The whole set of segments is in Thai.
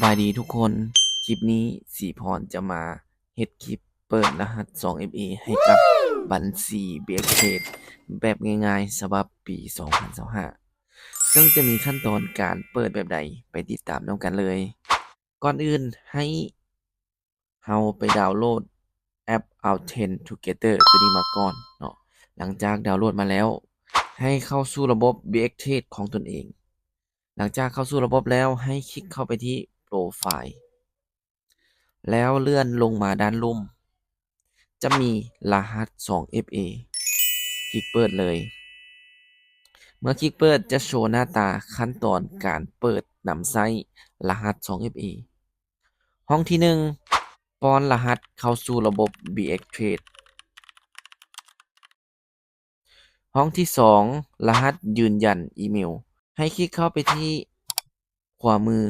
บายดีทุกคน คลิปนี้สีพรจะมาเฮ็ดคลิปเปิดรหัส 2FA ให้กับบัญชี BXTrade แบบง่ายๆสำหรับปี 2025 ซึ่งจะมีขั้นตอนการเปิดแบบใดไปติดตามนำกันเลย ก่อนอื่นให้เราไปดาวน์โหลดแอป Authenticator ตัวนี้มาก่อนเนาะหลังจากดาวน์โหลดมาแล้ว ให้เข้าสู่ระบบ BXTrade ของตนเอง หลังจากเข้าสู่ระบบแล้วให้คลิกเข้าไปที่โปรไฟล์ แล้วเลื่อนลงมาด้านลุ่ม จะมีรหัส 2FA คลิกเปิดเลย เมื่อคลิกเปิดจะโชว์หน้าตาขั้นตอนการเปิดนำไส้รหัส 2FA ห้องที่ 1 ป้อนรหัสเข้าสู่ระบบ BXTrade ห้องที่ 2 รหัสยืนยันอีเมล ให้คลิกเข้าไปที่ขวามือ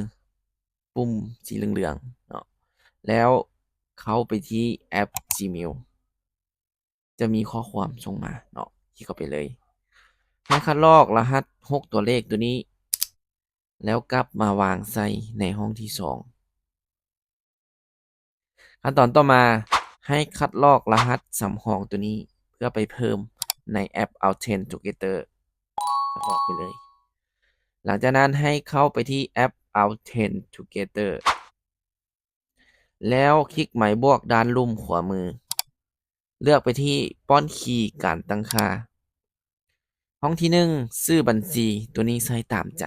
ปุ่มสีเหลืองๆเนาะแล้วเข้าไปที่แอป Gmail จะมีข้อความส่งมาเนาะคลิกเข้าไปเลยให้คัดลอกรหัส6ตัวเลขตัวนี้ แล้วกลับมาวางใส่ในห้องที่ 2 ขั้นตอนต่อมาให้คัดลอกรหัสสำรองตัวนี้เพื่อไปเพิ่มในแอป Authenticator คัดลอกไปเลย หลังจากนั้นให้เข้าไปที่แอป Authenticator แล้วคลิกหมายบวกด้านลุ่มขวามือ เลือกไปที่ป้อนคีย์การตั้งค่า ห้องที่ 1 ชื่อบัญชีตัวนี้ใส่ตามใจ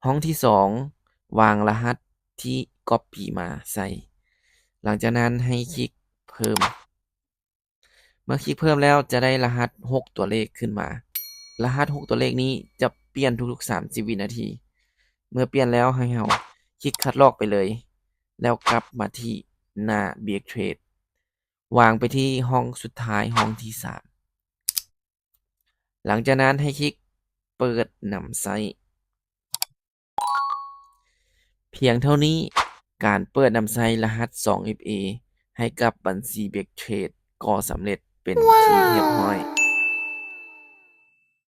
ห้องที่ 2 วางรหัสที่ Copy มาใส่ หลังจากนั้นให้คลิกเพิ่ม เมื่อคลิกเพิ่มแล้วจะได้รหัส6ตัวเลขขึ้นมา รหัส6ตัวเลขนี้จะเปลี่ยนทุกๆ30วินาที เมื่อเปลี่ยนแล้วให้เราคลิกคัดลอกไปเลย แล้วกลับมาที่หน้า BXTrade วางไปที่ห้องสุดท้ายห้องที่ 3 หลังจากนั้นให้คลิกเปิดนำไส้ เพียงเท่านี้การเปิดนำไส้รหัส 2FA ให้กับบัญชี BXTrade ก็สำเร็จเป็นที่เรียบร้อย